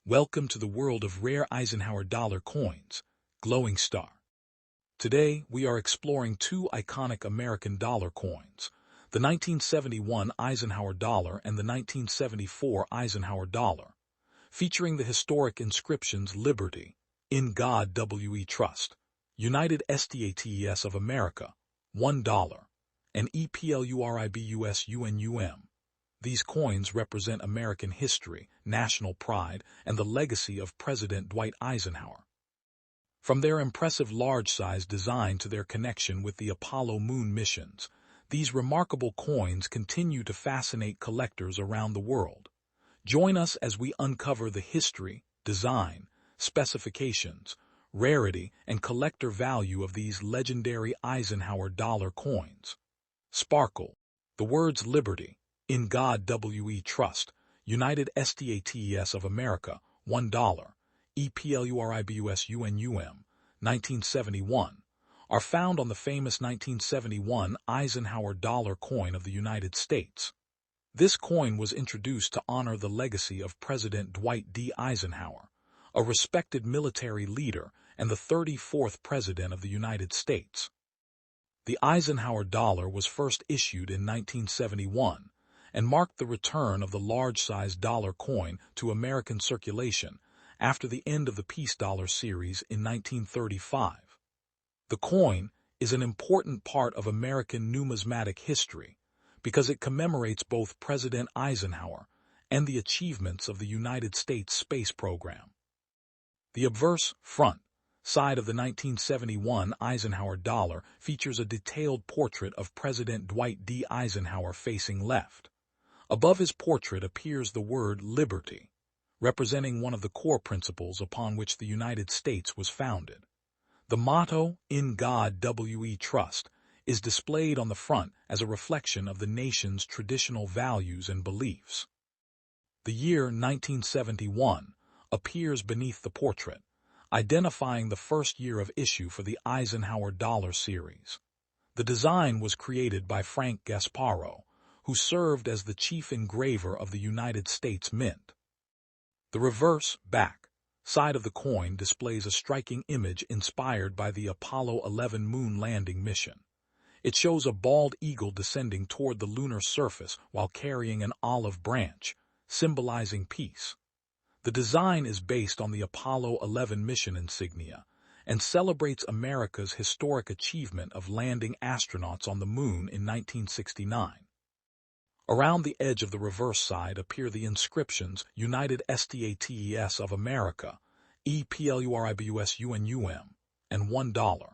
Welcome to the world of rare Eisenhower dollar coins, glowing star. Today, we are exploring two iconic American dollar coins, the 1971 Eisenhower Dollar and the 1974 Eisenhower Dollar, featuring the historic inscriptions Liberty, In God We Trust, United States of America, $1, and E PLURIBUS UNUM. These coins represent American history, national pride, and the legacy of President Dwight Eisenhower. From their impressive large-size design to their connection with the Apollo moon missions, these remarkable coins continue to fascinate collectors around the world. Join us as we uncover the history, design, specifications, rarity, and collector value of these legendary Eisenhower dollar coins. Sparkle. The words Liberty, In God We Trust, United States of America, $1, E PLURIBUS UNUM, 1971, are found on the famous 1971 Eisenhower dollar coin of the United States. This coin was introduced to honor the legacy of President Dwight D. Eisenhower, a respected military leader and the 34th President of the United States. The Eisenhower dollar was first issued in 1971, and marked the return of the large-sized dollar coin to American circulation after the end of the Peace Dollar series in 1935. The coin is an important part of American numismatic history because it commemorates both President Eisenhower and the achievements of the United States space program. The obverse front side of the 1971 Eisenhower dollar features a detailed portrait of President Dwight D. Eisenhower facing left. Above his portrait appears the word Liberty, representing one of the core principles upon which the United States was founded. The motto, In God We Trust, is displayed on the front as a reflection of the nation's traditional values and beliefs. The year 1971 appears beneath the portrait, identifying the first year of issue for the Eisenhower dollar series. The design was created by Frank Gasparo, who served as the chief engraver of the United States Mint. The reverse back side of the coin displays a striking image inspired by the Apollo 11 moon landing mission. It shows a bald eagle descending toward the lunar surface while carrying an olive branch, symbolizing peace. The design is based on the Apollo 11 mission insignia and celebrates America's historic achievement of landing astronauts on the moon in 1969. Around the edge of the reverse side appear the inscriptions United States of America, E PLURIBUS UNUM, and $1.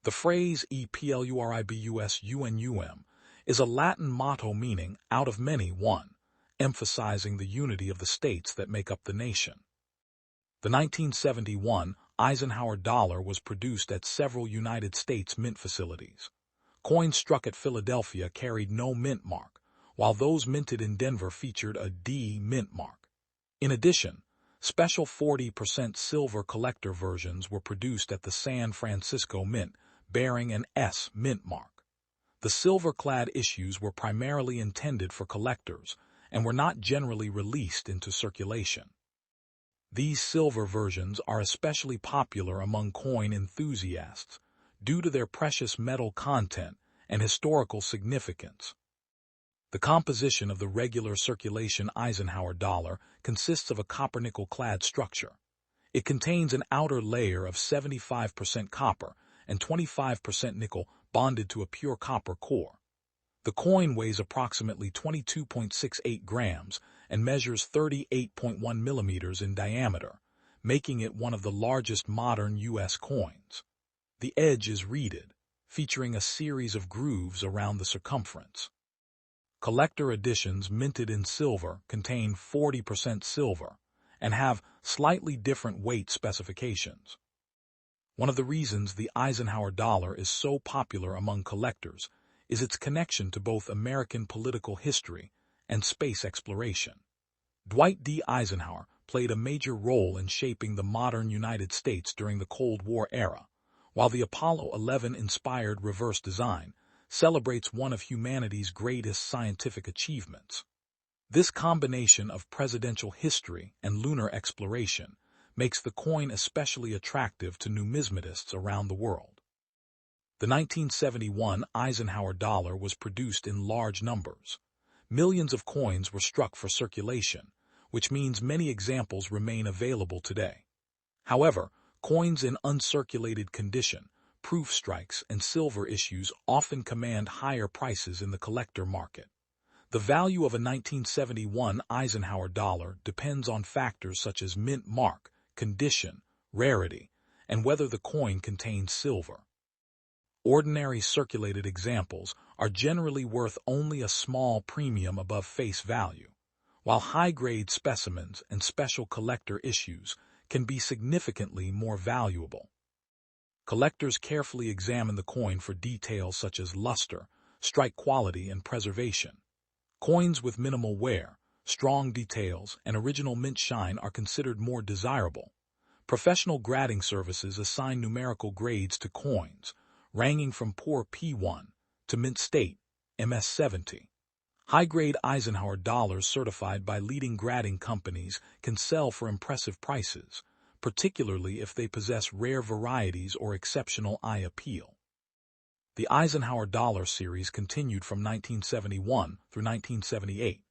The phrase E PLURIBUS UNUM is a Latin motto meaning out of many one, emphasizing the unity of the states that make up the nation. The 1971 Eisenhower dollar was produced at several United States mint facilities. Coins struck at Philadelphia carried no mint mark, while those minted in Denver featured a D mint mark. In addition, special 40% silver collector versions were produced at the San Francisco Mint, bearing an S mint mark. The silver-clad issues were primarily intended for collectors and were not generally released into circulation. These silver versions are especially popular among coin enthusiasts due to their precious metal content and historical significance. The composition of the regular circulation Eisenhower dollar consists of a copper-nickel-clad structure. It contains an outer layer of 75% copper and 25% nickel bonded to a pure copper core. The coin weighs approximately 22.68 grams and measures 38.1 millimeters in diameter, making it one of the largest modern U.S. coins. The edge is reeded, featuring a series of grooves around the circumference. Collector editions minted in silver contain 40% silver and have slightly different weight specifications. One of the reasons the Eisenhower dollar is so popular among collectors is its connection to both American political history and space exploration. Dwight D. Eisenhower played a major role in shaping the modern United States during the Cold War era, while the Apollo 11-inspired reverse design celebrates one of humanity's greatest scientific achievements. This combination of presidential history and lunar exploration makes the coin especially attractive to numismatists around the world. The 1971 Eisenhower dollar was produced in large numbers. Millions of coins were struck for circulation, which means many examples remain available today. However, coins in uncirculated condition, proof strikes, and silver issues often command higher prices in the collector market. The value of a 1971 Eisenhower dollar depends on factors such as mint mark, condition, rarity, and whether the coin contains silver. Ordinary circulated examples are generally worth only a small premium above face value, while high-grade specimens and special collector issues can be significantly more valuable. Collectors carefully examine the coin for details such as luster, strike quality, and preservation. Coins with minimal wear, strong details, and original mint shine are considered more desirable. Professional grading services assign numerical grades to coins, ranging from poor P1 to mint state, MS-70. High-grade Eisenhower dollars certified by leading grading companies can sell for impressive prices, particularly if they possess rare varieties or exceptional eye appeal. The Eisenhower Dollar series continued from 1971 through 1978.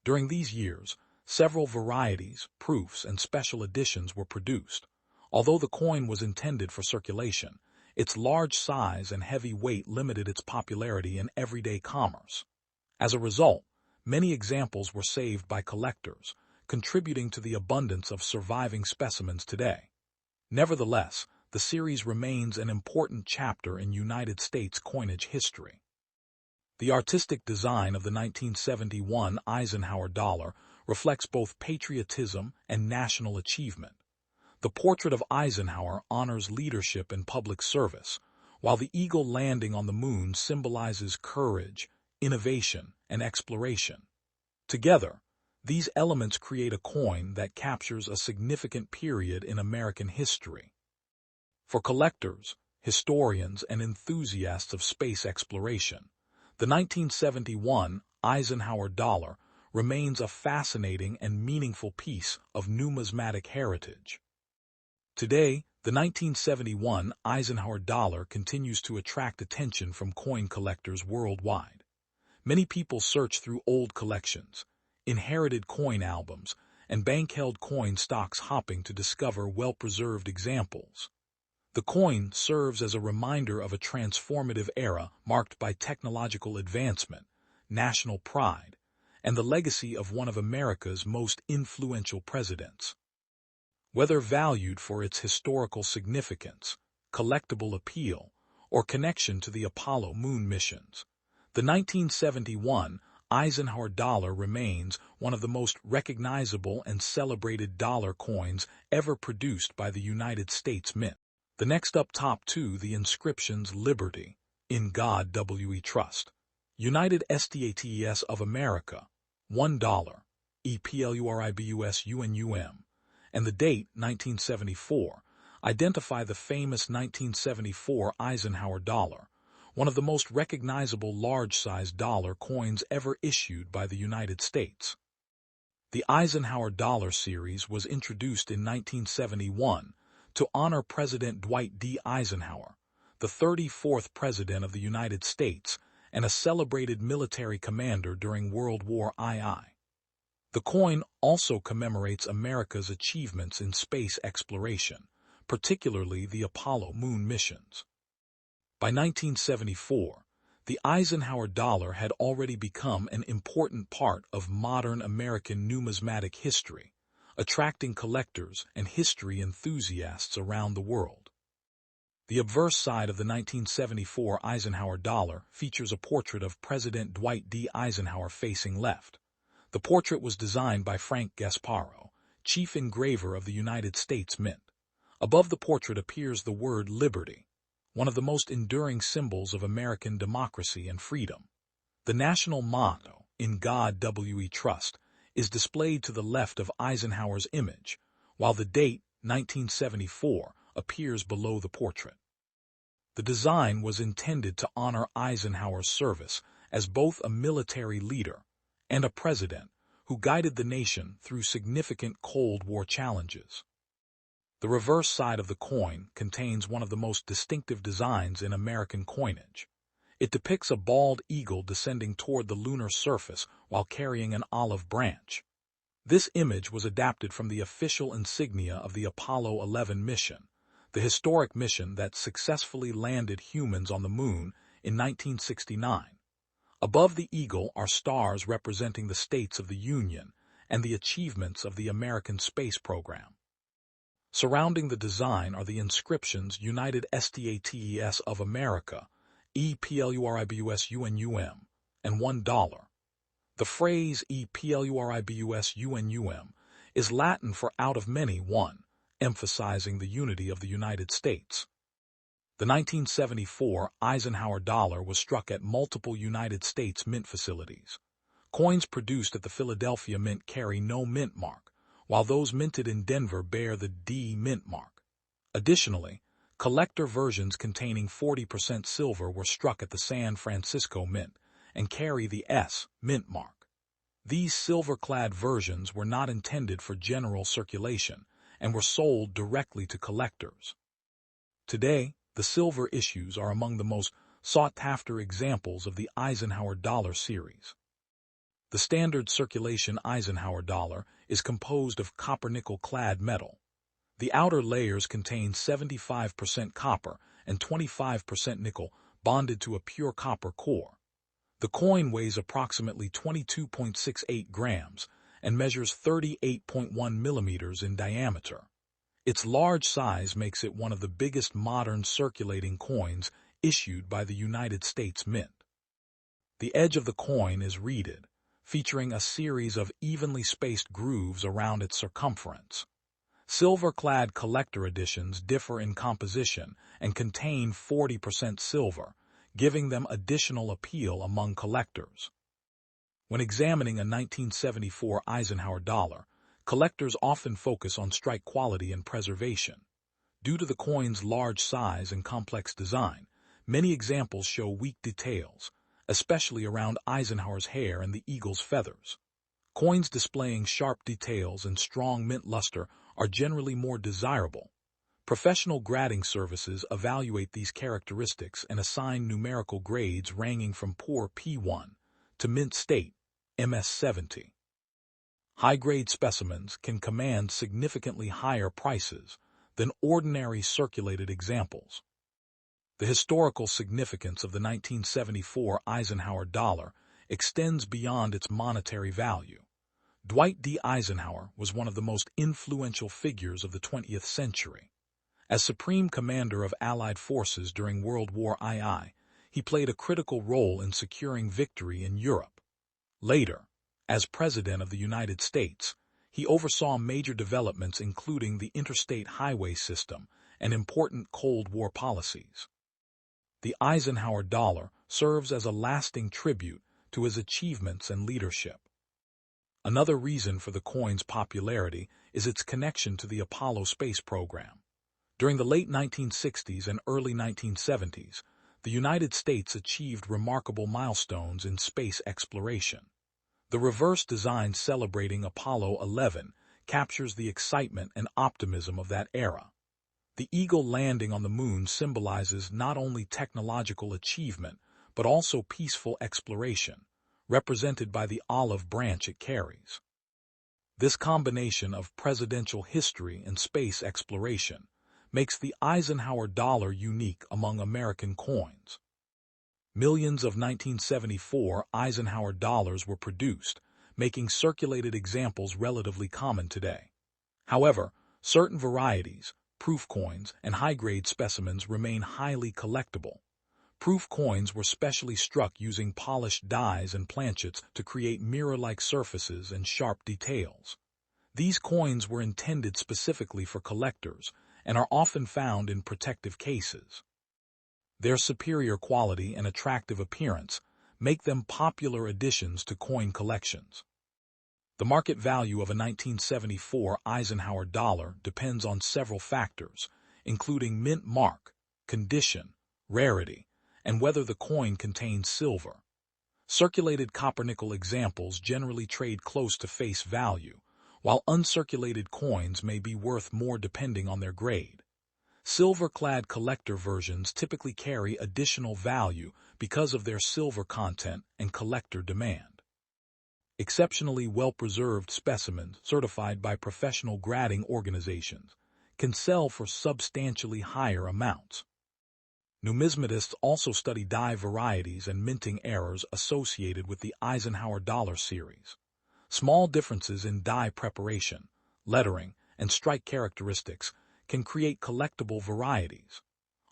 During these years, several varieties, proofs, and special editions were produced. Although the coin was intended for circulation, its large size and heavy weight limited its popularity in everyday commerce. As a result, many examples were saved by collectors, contributing to the abundance of surviving specimens today. Nevertheless, the series remains an important chapter in United States coinage history. The artistic design of the 1971 Eisenhower dollar reflects both patriotism and national achievement. The portrait of Eisenhower honors leadership and public service, while the eagle landing on the moon symbolizes courage, innovation, and exploration. Together, these elements create a coin that captures a significant period in American history. For collectors, historians, and enthusiasts of space exploration, the 1971 Eisenhower dollar remains a fascinating and meaningful piece of numismatic heritage. Today, the 1971 Eisenhower dollar continues to attract attention from coin collectors worldwide. Many people search through old collections, inherited coin albums, and bank-held coin stocks hopping to discover well-preserved examples. The coin serves as a reminder of a transformative era marked by technological advancement, national pride, and the legacy of one of America's most influential presidents. Whether valued for its historical significance, collectible appeal, or connection to the Apollo moon missions, the 1971 Eisenhower dollar remains one of the most recognizable and celebrated dollar coins ever produced by the United States Mint. The next up top to the inscriptions Liberty, In God We Trust, United States of America, $1, E PLURIBUS UNUM, and the date 1974 identify the famous 1974 Eisenhower dollar, one of the most recognizable large-sized dollar coins ever issued by the United States. The Eisenhower dollar series was introduced in 1971 to honor President Dwight D. Eisenhower, the 34th President of the United States and a celebrated military commander during World War II. The coin also commemorates America's achievements in space exploration, particularly the Apollo moon missions. By 1974, the Eisenhower dollar had already become an important part of modern American numismatic history, attracting collectors and history enthusiasts around the world. The obverse side of the 1974 Eisenhower dollar features a portrait of President Dwight D. Eisenhower facing left. The portrait was designed by Frank Gasparo, chief engraver of the United States Mint. Above the portrait appears the word Liberty, one of the most enduring symbols of American democracy and freedom. The national motto, In God We Trust, is displayed to the left of Eisenhower's image, while the date, 1974, appears below the portrait. The design was intended to honor Eisenhower's service as both a military leader and a president who guided the nation through significant Cold War challenges. The reverse side of the coin contains one of the most distinctive designs in American coinage. It depicts a bald eagle descending toward the lunar surface while carrying an olive branch. This image was adapted from the official insignia of the Apollo 11 mission, the historic mission that successfully landed humans on the moon in 1969. Above the eagle are stars representing the states of the Union and the achievements of the American space program. Surrounding the design are the inscriptions United States of America, E PLURIBUS UNUM, and $1. The phrase E PLURIBUS UNUM is Latin for out of many one, emphasizing the unity of the United States. The 1974 Eisenhower dollar was struck at multiple United States mint facilities. Coins produced at the Philadelphia Mint carry no mint mark, while those minted in Denver bear the D mint mark. Additionally, collector versions containing 40% silver were struck at the San Francisco Mint and carry the S mint mark. These silver-clad versions were not intended for general circulation and were sold directly to collectors. Today, the silver issues are among the most sought-after examples of the Eisenhower dollar series. The standard circulation Eisenhower dollar is composed of copper-nickel-clad metal. The outer layers contain 75% copper and 25% nickel bonded to a pure copper core. The coin weighs approximately 22.68 grams and measures 38.1 millimeters in diameter. Its large size makes it one of the biggest modern circulating coins issued by the United States Mint. The edge of the coin is reeded, featuring a series of evenly spaced grooves around its circumference. Silver-clad collector editions differ in composition and contain 40% silver, giving them additional appeal among collectors. When examining a 1974 Eisenhower dollar, collectors often focus on strike quality and preservation. Due to the coin's large size and complex design, many examples show weak details, especially around Eisenhower's hair and the eagle's feathers. Coins displaying sharp details and strong mint luster are generally more desirable. Professional grading services evaluate these characteristics and assign numerical grades ranging from poor P1 to mint state, MS70. High-grade specimens can command significantly higher prices than ordinary circulated examples. The historical significance of the 1974 Eisenhower dollar extends beyond its monetary value. Dwight D. Eisenhower was one of the most influential figures of the 20th century. As Supreme Commander of Allied forces during World War II, he played a critical role in securing victory in Europe. Later, as President of the United States, he oversaw major developments including the interstate highway system and important Cold War policies. The Eisenhower dollar serves as a lasting tribute to his achievements and leadership. Another reason for the coin's popularity is its connection to the Apollo space program. During the late 1960s and early 1970s, the United States achieved remarkable milestones in space exploration. The reverse design celebrating Apollo 11 captures the excitement and optimism of that era. The eagle landing on the moon symbolizes not only technological achievement, but also peaceful exploration, represented by the olive branch it carries. This combination of presidential history and space exploration makes the Eisenhower dollar unique among American coins. Millions of 1974 Eisenhower dollars were produced, making circulated examples relatively common today. However, certain varieties, proof coins, and high-grade specimens remain highly collectible. Proof coins were specially struck using polished dies and planchets to create mirror-like surfaces and sharp details. These coins were intended specifically for collectors and are often found in protective cases. Their superior quality and attractive appearance make them popular additions to coin collections. The market value of a 1974 Eisenhower dollar depends on several factors, including mint mark, condition, rarity, and whether the coin contains silver. Circulated copper-nickel examples generally trade close to face value, while uncirculated coins may be worth more depending on their grade. Silver-clad collector versions typically carry additional value because of their silver content and collector demand. Exceptionally well-preserved specimens certified by professional grading organizations can sell for substantially higher amounts. Numismatists also study die varieties and minting errors associated with the Eisenhower Dollar series. Small differences in die preparation, lettering, and strike characteristics can create collectible varieties.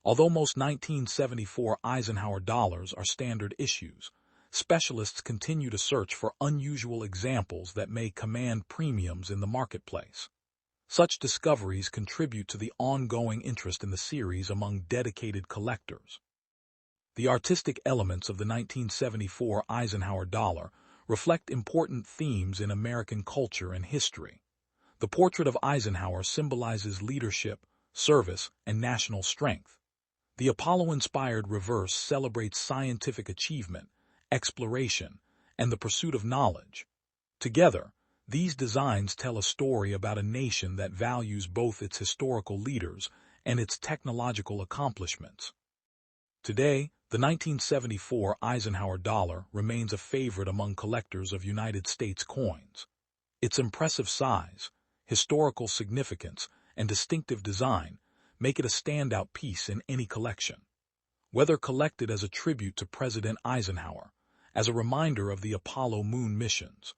Although most 1974 Eisenhower Dollars are standard issues, specialists continue to search for unusual examples that may command premiums in the marketplace. Such discoveries contribute to the ongoing interest in the series among dedicated collectors. The artistic elements of the 1974 Eisenhower Dollar reflect important themes in American culture and history. The portrait of Eisenhower symbolizes leadership, service, and national strength. The Apollo-inspired reverse celebrates scientific achievement, exploration, and the pursuit of knowledge. Together, these designs tell a story about a nation that values both its historical leaders and its technological accomplishments. Today, the 1974 Eisenhower Dollar remains a favorite among collectors of United States coins. Its impressive size, historical significance, and distinctive design make it a standout piece in any collection. Whether collected as a tribute to President Eisenhower, as a reminder of the Apollo moon missions,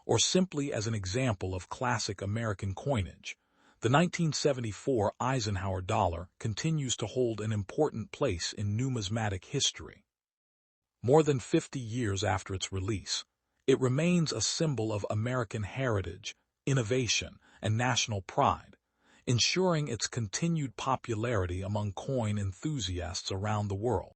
or simply as an example of classic American coinage, the 1974 Eisenhower Dollar continues to hold an important place in numismatic history. More than 50 years after its release, it remains a symbol of American heritage, innovation, and national pride, ensuring its continued popularity among coin enthusiasts around the world.